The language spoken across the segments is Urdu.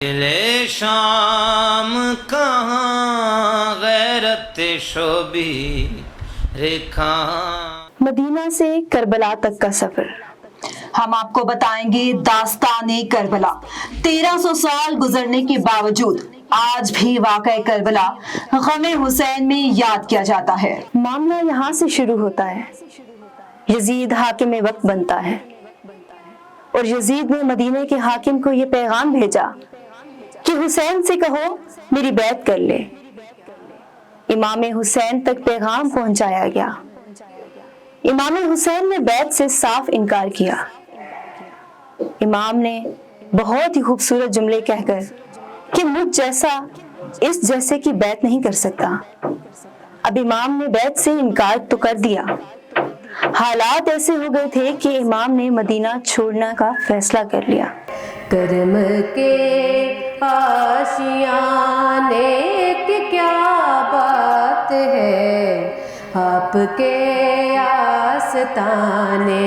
دل شام کہاں غیرت شوبی ریکھا. مدینہ سے کربلا تک کا سفر. ہم آپ کو بتائیں گے داستان کربلا. 1300 سال گزرنے کے باوجود آج بھی واقعہ کربلا غم حسین میں یاد کیا جاتا ہے. معاملہ یہاں سے شروع ہوتا ہے. یزید حاکم وقت بنتا ہے اور یزید نے مدینے کے حاکم کو یہ پیغام بھیجا کہ حسین سے کہو میری بیعت کر لے. امام حسین تک پیغام پہنچایا گیا. امام حسین نے بیعت سے صاف انکار کیا. امام نے بہت ہی خوبصورت جملے کہہ کر کہ مجھ جیسا اس جیسے کی بیعت نہیں کر سکتا. اب امام نے بیعت سے انکار تو کر دیا. حالات ایسے ہو گئے تھے کہ امام نے مدینہ چھوڑنے کا فیصلہ کر لیا. کرم کے آشیانے کی کیا بات ہے، آپ کے آستانے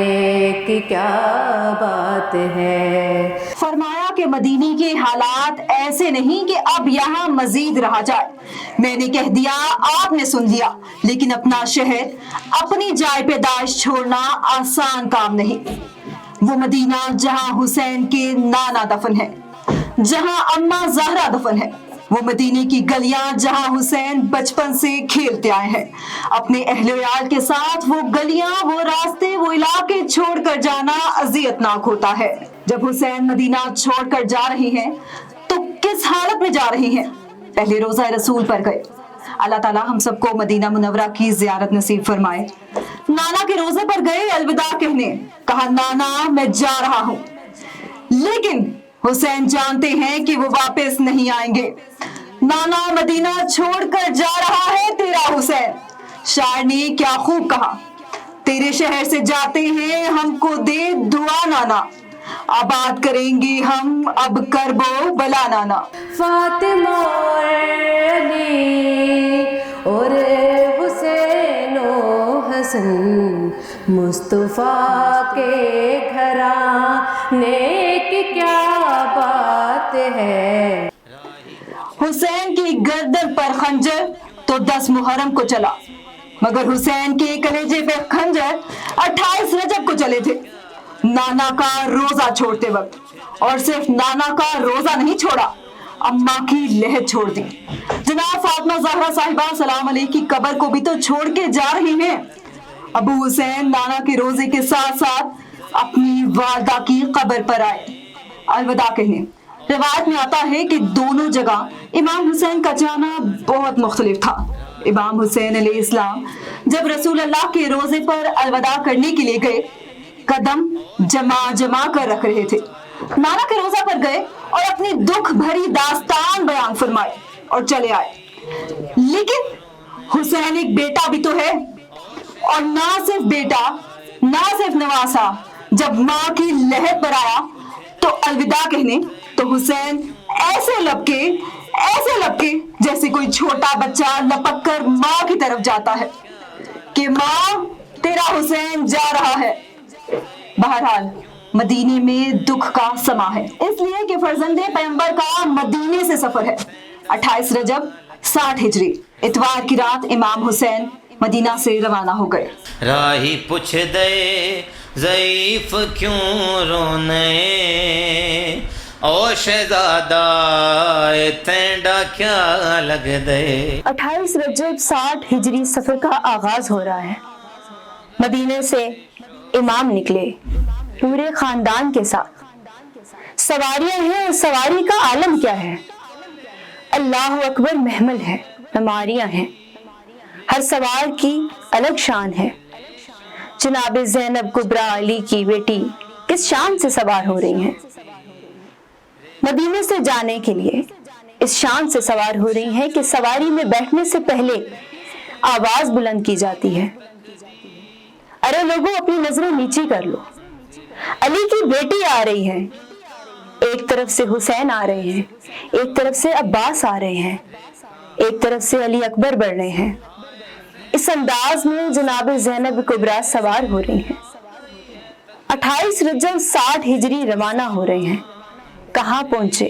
کی کیا بات ہے. فرمایا کہ مدینے کے حالات ایسے نہیں کہ اب یہاں مزید رہا جائے. میں نے کہہ دیا، آپ نے سن لیا، لیکن اپنا شہر، اپنی جائے پیدائش چھوڑنا آسان کام نہیں. وہ مدینہ جہاں حسین کے نانا دفن ہے، جہاں اماں زہرا دفن ہے. وہ مدینے کی گلیاں جہاں حسین بچپن سے کھیلتے آئے ہیں اپنے اہل ویال کے ساتھ. وہ گلیاں، وہ راستے، وہ علاقے چھوڑ کر جانا اذیت ناک ہوتا ہے. جب حسین مدینہ چھوڑ کر جا رہے ہیں تو کس حالت میں جا رہے ہیں؟ پہلے روزہ رسول پر گئے. اللہ تعالیٰ ہم سب کو مدینہ منورہ کی زیارت نصیب فرمائے. نانا کے روزے پر گئے الوداع کہنے. کہا نانا میں جا رہا ہوں. لیکن حسین جانتے ہیں کہ وہ واپس نہیں آئیں گے. نانا مدینہ چھوڑ کر جا رہا ہے تیرا حسین. شاعر نے کیا خوب کہا، تیرے شہر سے جاتے ہیں ہم کو دے دعا نانا، آباد کریں گے ہم اب کربو بلا نانا. فاطمہ اور علی اور حسین و حسن، مصطفیٰ کے گھرانے کی کیا بات ہے. حسین کی گردن پر خنجر تو 10 محرم کو چلا، مگر حسین کے کلیجے پہ خنجر 28 رجب کو چلے تھے. نانا کا روزہ چھوڑتے وقت، اور صرف نانا کا روزہ نہیں چھوڑا، اماں کی لہر چھوڑ دی. جناب فاطمہ زہرا صاحبہ سلام علیہ کی قبر کو بھی تو چھوڑ کے جا رہی ہیں. ابو حسین نانا کے روزے کے ساتھ ساتھ اپنی والدہ کی قبر پر آئے الوداع کہنے. روایت میں آتا ہے کہ دونوں جگہ امام حسین کا جانا بہت مختلف تھا. امام حسین علیہ السلام جب رسول اللہ کے روزے پر الوداع کرنے کے لیے گئے، قدم جما کر رکھ رہے تھے. نانا کے روزہ پر گئے اور اپنی دکھ بھری داستان بیان فرمائے اور چلے آئے. لیکن حسین ایک بیٹا بھی تو ہے، اور نہ صرف بیٹا، نہ صرف نواسا. جب ماں کی لہر پر آیا تو الوداع کہنے، تو حسین ایسے لپکے جیسے کوئی چھوٹا بچہ لپک کر ماں کی طرف جاتا ہے کہ ماں تیرا حسین جا رہا ہے. بہرحال مدینے میں دکھ کا سما ہے، اس لیے کہ فرزند پیغمبر کا مدینے سے سفر ہے. 28 رجب 60 ہجری اتوار کی رات امام حسین مدینہ سے روانہ ہو گئے. راہی پوچھ دے ضعیف کیوں رونے، او شہزادہ تینڈا کیا لگ دے. 28 رجب 60 ہجری سفر کا آغاز ہو رہا ہے. مدینے سے امام نکلے پورے خاندان کے ساتھ. سواریاں ہیں اور سواری کا عالم کیا ہے. اللہ اکبر محمل ہے، نماریاں ہیں، ہر سوار کی الگ شان ہے. جناب زینب کبریٰ علی کی بیٹی کس شان سے سوار ہو رہی ہیں. مدینے سے جانے کے لیے اس شان سے سوار ہو رہی ہیں کہ سواری میں بیٹھنے سے پہلے آواز بلند کی جاتی ہے، ارے لوگوں اپنی نظریں نیچی کر لو، علی کی بیٹی آ رہی ہے. ایک طرف سے حسین آ رہے ہیں، ایک طرف سے عباس آ رہے ہیں، ایک طرف سے علی اکبر بڑھ رہے ہیں. اس انداز میں جناب زینب کبریٰ سوار ہو رہی ہیں. 28 رجب 60 ہجری روانہ ہو رہے ہیں. کہاں پہنچے؟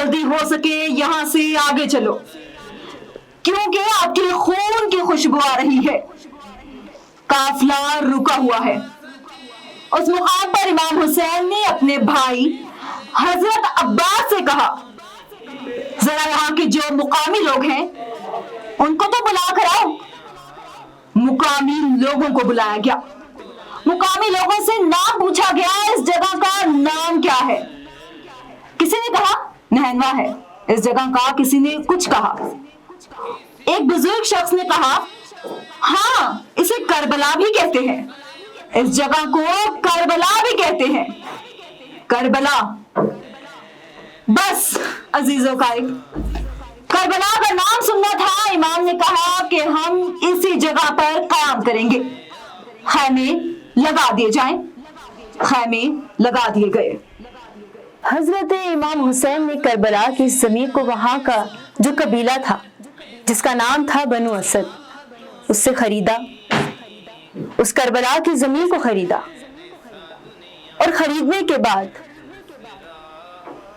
جلدی ہو سکے یہاں سے آگے چلو، کیونکہ آپ کے خون کی خوشبو آ رہی ہے۔ قافلہ رکا ہوا ہے۔ اس مقام پر امام حسین نے اپنے بھائی حضرت عباس سے کہا، ذرا یہاں کے جو مقامی لوگ ہیں ان کو تو بلا کر آؤ۔ مقامی لوگوں کو بلایا گیا۔ مقامی لوگوں سے نام پوچھا گیا، اس جگہ کا نام کیا ہے؟ کسی نے کہا نہنوا ہے، اس جگہ کا کسی نے کچھ کہا۔ ایک بزرگ شخص نے کہا ہاں اسے کربلا بھی کہتے ہیں، اس جگہ کو کربلا بھی کہتے ہیں۔ کربلا، بس عزیزو قاری، کربلا کا نام سننا تھا۔ امام نے کہا کہ ہم اسی جگہ پر قیام کریں گے، خیمے لگا دیے جائیں۔ خیمے لگا دیے گئے۔ حضرت امام حسین نے کربلا کی زمین کو وہاں کا جو قبیلہ تھا جس کا نام تھا بنو اسد، اس سے خریدا۔ اس کربلا کی زمین کو خریدا اور خریدنے کے بعد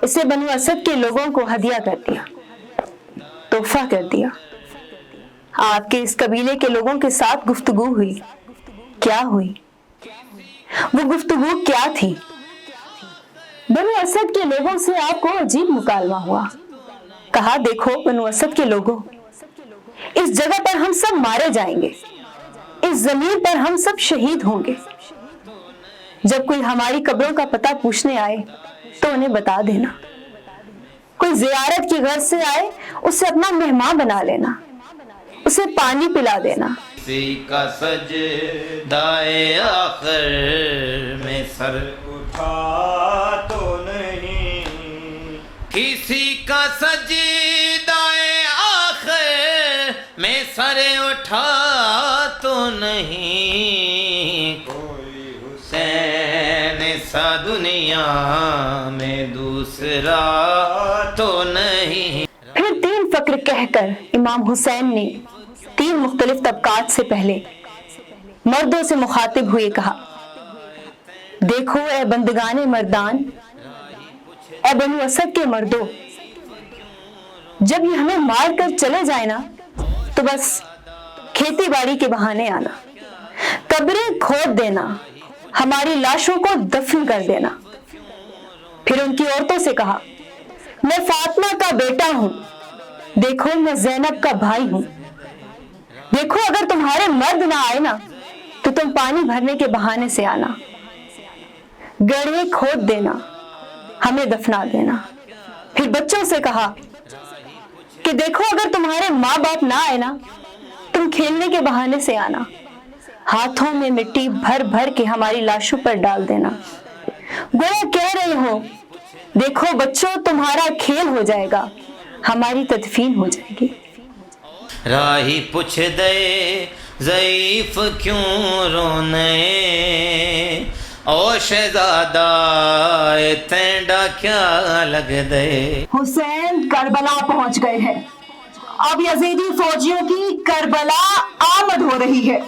اسے بنو اسد کے لوگوں کو ہدیہ کر دیا، تحفہ کر دیا۔ آپ کے اس قبیلے کے لوگوں کے ساتھ گفتگو ہوئی۔ کیا ہوئی؟ وہ گفتگو کیا تھی؟ بنو اسد کے لوگوں سے آپ کو عجیب مکالمہ ہوا۔ کہا دیکھو بنو اسد کے لوگوں، اس جگہ پر ہم سب مارے جائیں گے، اس زمین پر ہم سب شہید ہوں گے۔ جب کوئی ہماری قبروں کا پتہ پوچھنے آئے تو انہیں بتا دینا، کوئی زیارت کی غرض سے آئے اسے اپنا مہمان بنا لینا، اسے پانی پلا دینا۔ کسی کا سجدائے آخر میں سر اٹھا تو نہیں، کسی کا سجدائے آخر میں سر اٹھا تو نہیں، کوئی حسین سا دنیا میں دوسرا تو نہیں۔ پھر 3 فقر کہہ کر امام حسین نے 3 مختلف طبقات سے پہلے مردوں سے مخاطب ہوئے کہا، دیکھو اے بندگان مردان، اے بنو اسد کے مردوں، جب یہ ہمیں مار کر چلے جائے نا تو بس کھیتی باڑی کے بہانے آنا، قبریں کھود دینا، ہماری لاشوں کو دفن کر دینا۔ پھر ان کی عورتوں سے کہا، میں فاطمہ کا بیٹا ہوں، دیکھو میں زینب کا بھائی ہوں، دیکھو اگر تمہارے مرد نہ آئے نا تو تم پانی بھرنے کے بہانے سے آنا، گڑھے کھود دینا، ہمیں دفنا دینا۔ پھر بچوں سے کہا کہ دیکھو اگر تمہارے ماں باپ نہ آئے نا تم کھیلنے کے بہانے سے آنا، ہاتھوں میں مٹی بھر بھر کے ہماری لاشوں پر ڈال دینا، گویا کہہ رہے ہو دیکھو بچوں تمہارا کھیل ہو جائے گا، ہماری تدفین ہو جائے گی۔ راہی پوچھ دے ضعیف کیوں رونے، او شہزادہ تینڈا کیا لگ دے۔ حسین کربلا پہنچ گئے ہیں۔ اب یزیدی فوجیوں کی کربلا آمد ہو رہی ہے۔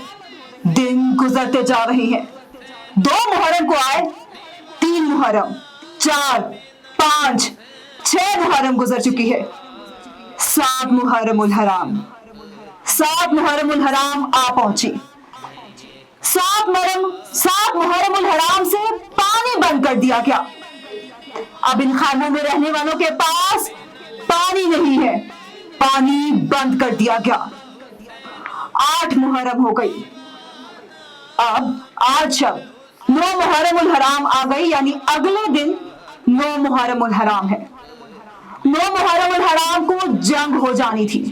دن گزرتے جا رہے ہیں۔ 2 محرم کو آئے، 3 محرم، 4، 5، 6 محرم گزر چکی ہے۔ 7 محرم الحرام، 7 محرم الحرام آ پہنچی۔ 7 محرم الحرام سے پانی بند کر دیا گیا۔ اب ان خانوں میں رہنے والوں کے پاس پانی نہیں ہے، پانی بند کر دیا گیا۔ 8 محرم ہو گئی۔ اب آج شب 9 محرم الحرام آ گئی، یعنی اگلے دن 9 محرم الحرام ہے۔ 9 محرم الحرام کو جنگ ہو جانی تھی۔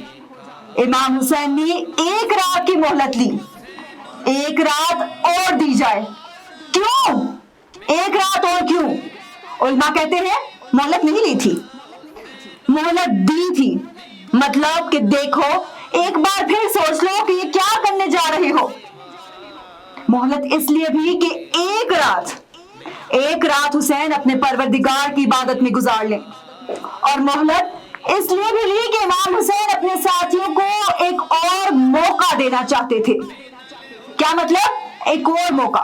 امام حسین نے 1 رات کی مہلت لی، 1 رات اور دی جائے۔ کیوں 1 رات اور کیوں؟ علماء کہتے ہیں مہلت نہیں لی تھی، مہلت دی تھی۔ مطلب کہ دیکھو ایک بار پھر سوچ لو کہ یہ کیا کرنے جا رہے ہو۔ مہلت اس لیے بھی کہ 1 رات حسین اپنے پروردگار کی عبادت میں گزار لیں، اور مہلت اس لیے بھی لی کہ امام حسین اپنے ساتھیوں کو ایک اور موقع دینا چاہتے تھے۔ کیا مطلب؟ ایک اور موقع۔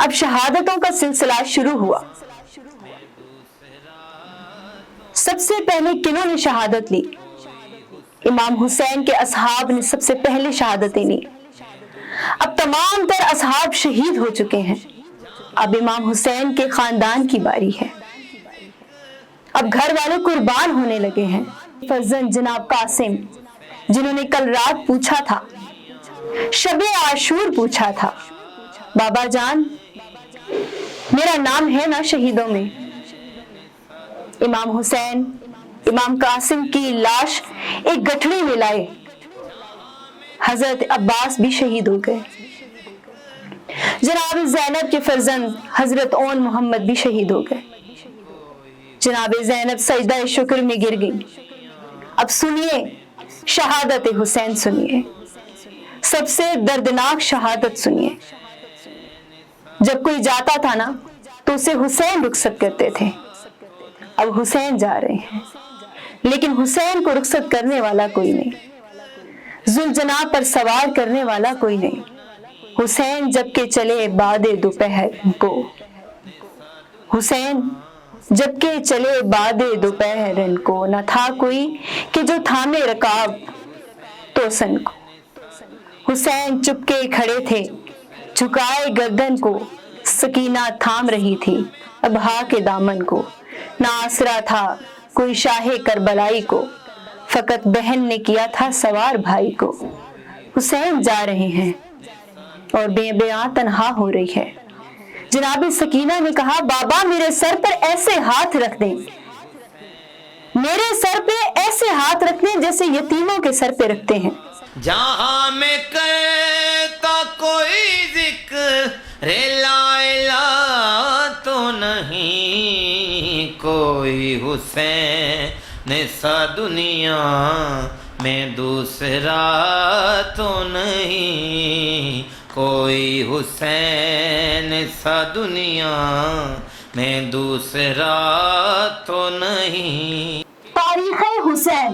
اب شہادتوں کا سلسلہ شروع ہوا۔ سب سے پہلے کنہوں نے شہادت لی؟ امام حسین کے اصحاب نے سب سے پہلے شہادتیں لی۔ اب تمام تر اصحاب شہید ہو چکے ہیں، اب امام حسین کے خاندان کی باری ہے۔ اب گھر والے قربان ہونے لگے ہیں۔ فرزند جناب قاسم، جنہوں نے کل رات پوچھا تھا، شب عاشور پوچھا تھا، بابا جان میرا نام ہے نا شہیدوں میں؟ امام حسین امام قاسم کی لاش ایک گٹھڑی میں لائے۔ حضرت عباس بھی شہید ہو گئے۔ جناب زینب کے فرزند حضرت اون محمد بھی شہید ہو گئے۔ جناب زینب سجدہ شکر میں گر گئی۔ اب سنیے شہادت حسین، سنیے سب سے دردناک شہادت سنیے۔ جب کوئی جاتا تھا نا تو اسے حسین رخصت کرتے تھے، اب حسین جا رہے ہیں لیکن حسین کو رخصت کرنے والا کوئی نہیں، ذوالجناح پر سوار کرنے والا کوئی نہیں۔ حسین جب کہ چلے بعد دوپہر کو، حسین جب کہ چلے بعد دوپہر کو، نہ تھا کوئی کہ جو تھامے رکاب توسن کو۔ حسین چپ کے کھڑے تھے جھکائے گردن کو، سکینہ تھام رہی تھی ابہا کے دامن کو، نہ آسرا تھا کوئی شاہ کربلائی کو، فقط بہن نے کیا تھا سوار بھائی کو۔ حسین جا رہے ہیں اور بے بیاں تنہا ہو رہی ہے۔ جناب سکینہ نے کہا بابا میرے سر پر ایسے ہاتھ رکھ دیں، میرے سر پہ ایسے ہاتھ رکھ دیں جیسے یتیموں کے سر پہ رکھتے ہیں۔ جہاں میں کرتا کوئی ذکر لا الہ تو نہیں، کوئی حسین سا دنیا میں دوسرا تو نہیں، کوئی حسین سا دنیا میں دوسرا تو نہیں۔ تاریخ حسین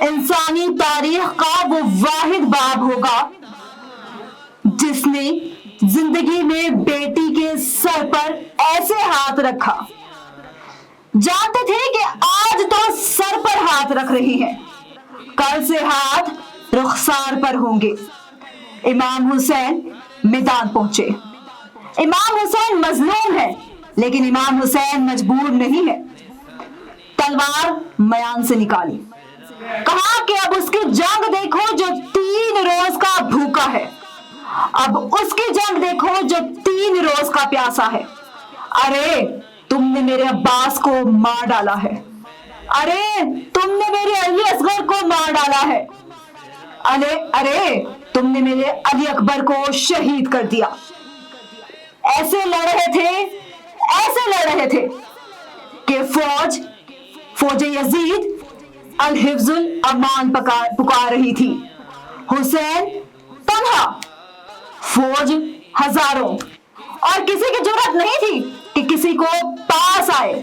انسانی تاریخ کا وہ واحد باب ہوگا جس نے زندگی میں بیٹی کے سر پر ایسے ہاتھ رکھا، جانتے تھے کہ آج تو سر پر ہاتھ رکھ رہی ہیں، کل سے ہاتھ رخسار پر ہوں گے۔ امام حسین میدان پہنچے۔ امام حسین مظلوم ہے لیکن امام حسین مجبور نہیں ہے۔ تلوار میان سے نکالی، کہا کہ اب اس کی جنگ دیکھو جو 3 روز کا بھوکا ہے، اب اس کی جنگ دیکھو جو 3 روز کا پیاسا ہے۔ ارے تم نے میرے عباس کو مار ڈالا ہے، ارے تم نے میرے علی اصغر کو مار ڈالا ہے، ارے تم نے میرے علی اکبر کو شہید کر دیا۔ ایسے لڑ رہے تھے کہ فوج یزید الحفظ الامان پکار رہی تھی، حسین تنہا، فوج ہزاروں، اور کسی کی جرات نہیں تھی کہ کسی کو پاس آئے۔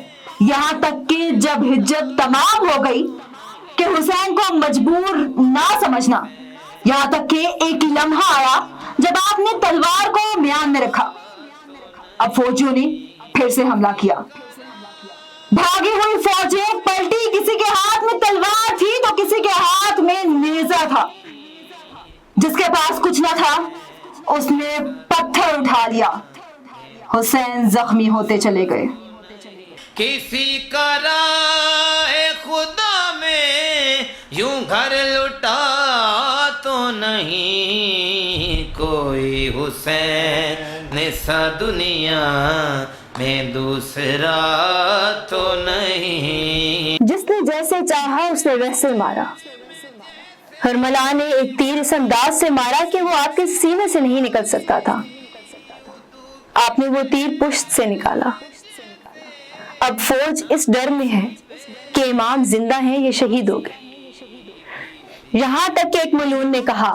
یہاں تک کہ جب ہجرت تمام ہو گئی کہ حسین کو مجبور نہ سمجھنا، یہاں تک کہ ایک لمحہ آیا جب آپ نے تلوار کو میان میں رکھا۔ اب فوجیوں نے پھر سے حملہ کیا، بھاگی ہوئی فوجیں پلٹی، کسی کے ہاتھ میں تلوار تھی تو کسی کے ہاتھ میں نیزہ تھا، جس کے پاس کچھ نہ تھا اس نے پتھر اٹھا لیا۔ حسین زخمی ہوتے چلے گئے۔ کسی کا راہ خدا میں یوں گھر لٹا تو نہیں، کوئی حسین سا دنیا میں دوسرا تو نہیں۔ جس نے جیسے چاہا اس نے ویسے مارا۔ ہرملا نے ایک تیر اس انداز سے مارا کہ وہ آپ کے سینے سے نہیں نکل سکتا تھا، آپ نے وہ تیر پشت سے نکالا۔ اب فوج اس ڈر میں ہے کہ امام زندہ ہیں یا شہید ہو گئے۔ یہاں تک کہ ایک ملون نے کہا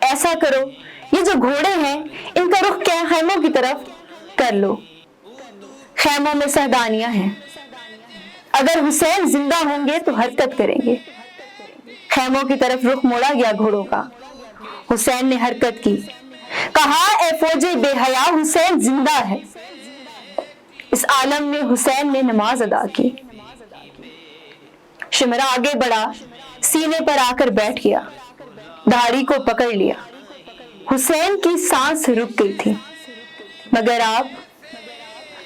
ایسا کرو، یہ جو گھوڑے ہیں ان کا رخ کیا خیموں کی طرف کر لو، خیموں میں سہدانیاں ہیں، اگر حسین زندہ ہوں گے تو حرکت کریں گے۔ خیموں کی طرف رخ موڑا گیا گھوڑوں کا، حسین نے حرکت کی، کہا اے فوج بے حیا حسین زندہ ہے۔ اس عالم میں حسین نے نماز ادا کی۔ شمرا آگے بڑھا، سینے پر آ کر بیٹھ گیا، داڑھی کو پکڑ لیا۔ حسین کی سانس رک گئی تھی، مگر آپ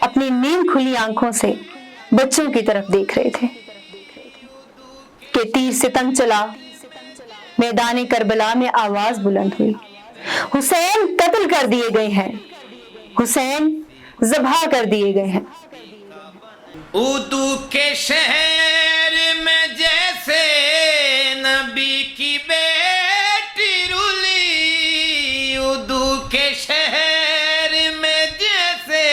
اپنی نیند کھلی آنکھوں سے بچوں کی طرف دیکھ رہے تھے کہ تیر سے تنگ چلا۔ میدان کربلا میں آواز بلند ہوئی، حسین قتل کر دیے گئے ہیں، حسین ذبح کر دیے گئے ہیں۔ اردو کے شہر میں جیسے نبی کی بیٹی رولی، اردو کے شہر میں جیسے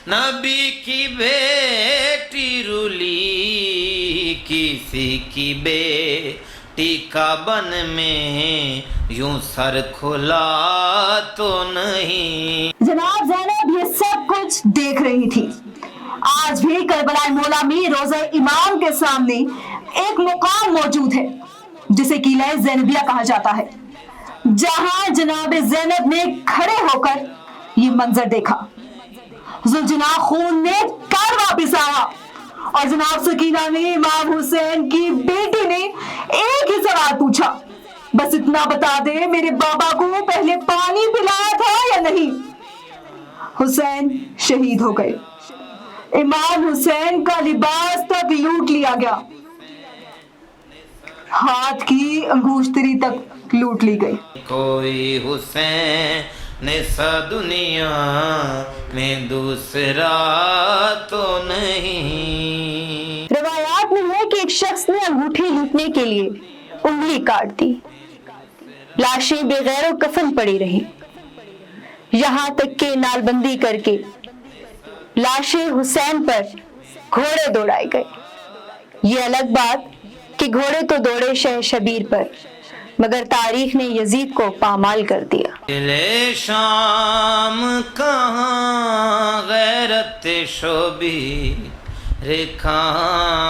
نبی کی بیٹی رولی، کسی کی بیٹی کا بن میں یوں سر کھلا تو نہیں۔ جناب زینب یہ سب کچھ دیکھ رہی تھی۔ آج بھی کربلا مولا میں روزہ امام کے سامنے ایک مقام موجود ہے جسے قلعہ زینبیہ کہا جاتا ہے، جہاں جناب زینب نے کھڑے ہو کر یہ منظر دیکھا۔ ذوالجناح خون نے کر واپس آیا اور جناب سکینہ نے امام حسین کی بیٹی نے ایک ہی سوال پوچھا، بس اتنا بتا دے میرے بابا کو پہلے پانی پلایا تھا یا نہیں؟ حسین شہید ہو گئے، امام حسین کا لباس تک لوٹ لیا گیا، ہاتھ کی انگوشتری تک لوٹ لی گئی۔ کوئی حسین سا دنیا میں دوسرا تو نہیں۔ روایات میں ہے کہ ایک شخص نے انگوٹھی لوٹنے کے لیے انگلی کاٹ دی، لاشیں بغیر و کفن پڑی رہی، یہاں تک کہ نال بندی کر کے لاشیں حسین پر گھوڑے دوڑائے گئے۔ یہ الگ بات کہ گھوڑے تو دوڑے شہ شبیر پر، مگر تاریخ نے یزید کو پامال کر دیا۔ دل شام کہاں غیرت شبیر کہاں